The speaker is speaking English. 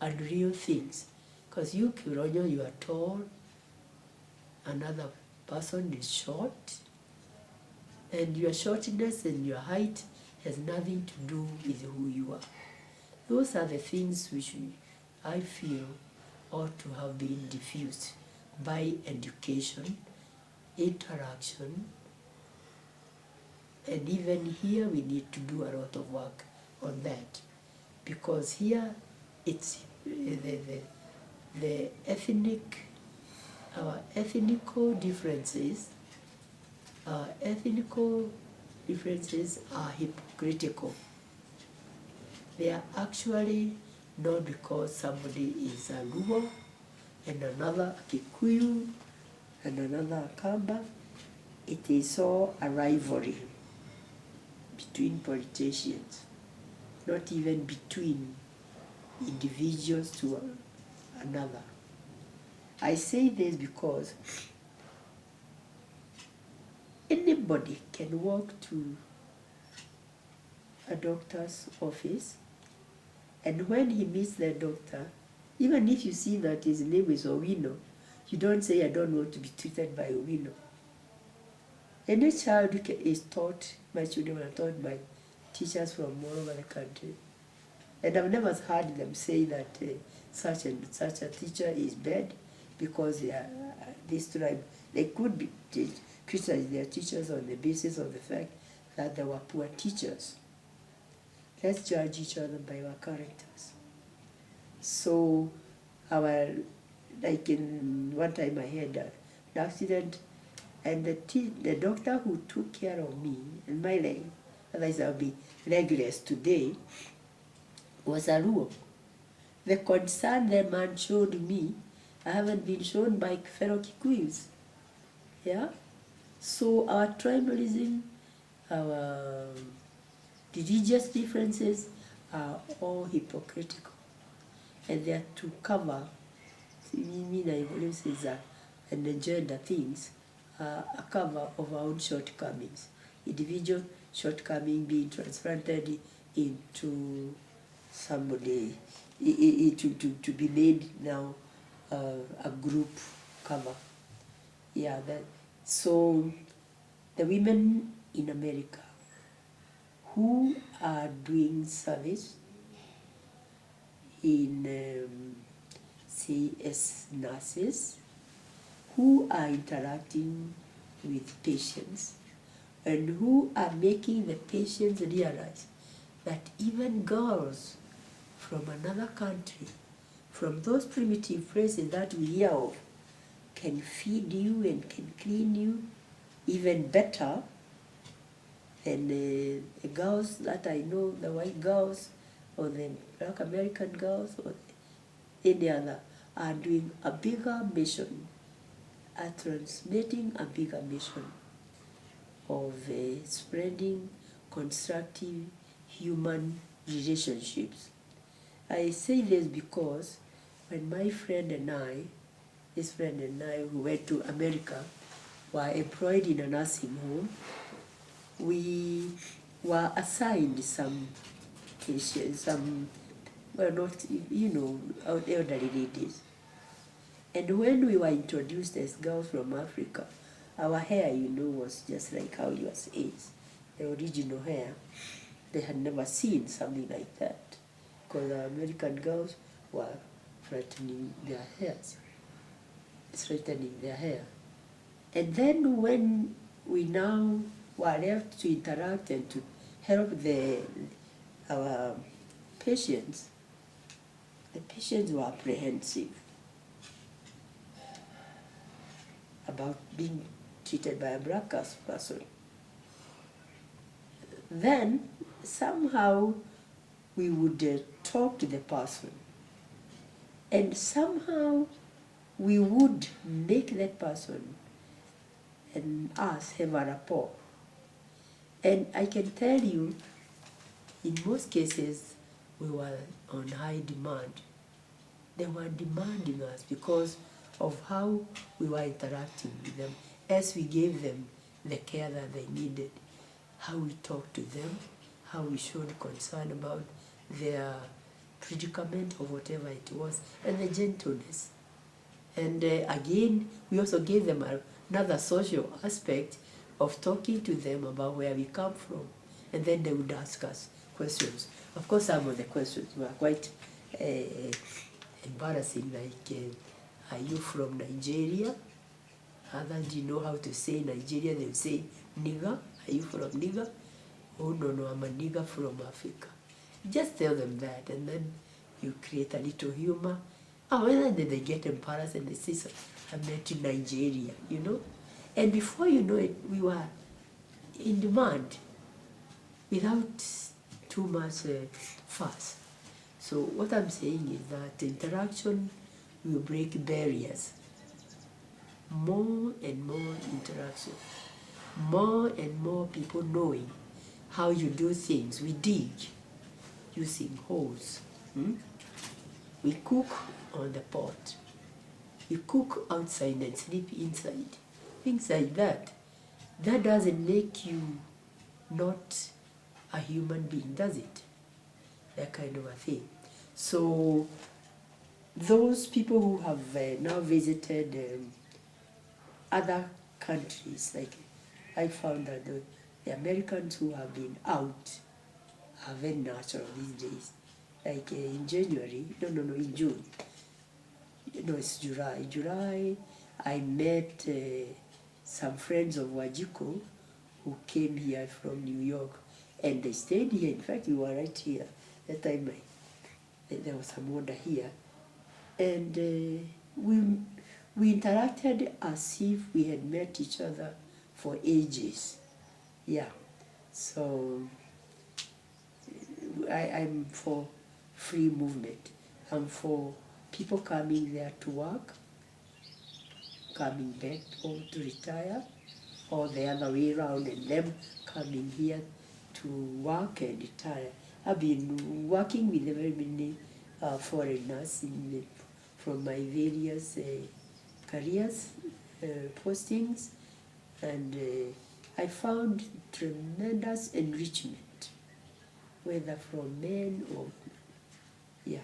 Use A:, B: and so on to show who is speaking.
A: unreal things. Because you, Kironyo, you are tall, another person is short, and your shortness and your height has nothing to do with who you are. Those are the things which I feel ought to have been diffused by education, interaction, and even here we need to do a lot of work on that, because here it's the ethnic, our ethnical differences are hypocritical. They are actually not because somebody is a Luo and another a Kikuyu and another a Kamba. It is all a rivalry between politicians, not even between individuals to another. I say this because anybody can walk to a doctor's office, and when he meets the doctor, even if you see that his name is Owino, you don't say, I don't want to be treated by Owino. Any child is taught, my children are taught by teachers from all over the country. And I've never heard them say that such and such a teacher is bad because they are this tribe. They could be criticize their teachers on the basis of the fact that they were poor teachers. Let's judge each other by our characters. So, like in one time I had an accident, and the doctor who took care of me and my leg, otherwise I'll be legless today, was a Luo. The concern the man showed me, I haven't been shown by fellow Kikuyus. Yeah? So our tribalism, our religious differences are all hypocritical. And they are to cover, and the gender things, a cover of our own shortcomings. Individual shortcoming being transplanted into somebody, to be made now a group cover. Yeah, that. So the women in America who are doing service in say as nurses, who are interacting with patients, and who are making the patients realize that even girls from another country, from those primitive places that we hear of, can feed you and can clean you even better than the girls that I know, the white girls or the black American girls or any other, are doing a bigger mission, are transmitting a bigger mission of spreading constructive human relationships. I say this because when my friend and I, this friend and I who went to America, were employed in a nursing home, we were assigned some patients, well, not, elderly ladies. And when we were introduced as girls from Africa, our hair, was just like how yours is, the original hair. They had never seen something like that, because the American girls were straightening their hair. And then when we now were left to interact and to help our patients, the patients were apprehensive about being treated by a black person. Then somehow we would talk to the person, and somehow we would make that person and us have a rapport. And I can tell you, in most cases, we were on high demand. They were demanding us because of how we were interacting with them, as we gave them the care that they needed, how we talked to them, how we showed concern about their predicament or whatever it was, and the gentleness. And again, we also gave them another social aspect of talking to them about where we come from, and then they would ask us questions. Of course, some of the questions were quite embarrassing, like, are you from Nigeria? Other, do you know how to say Nigeria? They would say, nigger, are you from nigger? Oh, no, I'm a nigger from Africa. Just tell them that, and then you create a little humor. Oh, and then they get embarrassed and they say, so, I met in Nigeria, you know? And before you know it, we were in demand without too much fuss. So what I'm saying is that interaction will break barriers. More and more interaction. More and more people knowing how you do things. We dig using hoes. We cook on the pot. You cook outside and sleep inside. Things like that. That doesn't make you not a human being, does it? That kind of a thing. So those people who have now visited other countries, like I found that the Americans who have been out are very natural these days. Like in January, in June. No, it's July. July, I met some friends of Wajiko who came here from New York, and they stayed here. In fact, we were right here. That time there was some order here. And we interacted as if we had met each other for ages. Yeah. So I'm for free movement. I'm for people coming there to work, coming back home to retire, or the other way around, and them coming here to work and retire. I've been working with very many foreigners from my various careers, postings, and I found tremendous enrichment, whether from men or, yeah.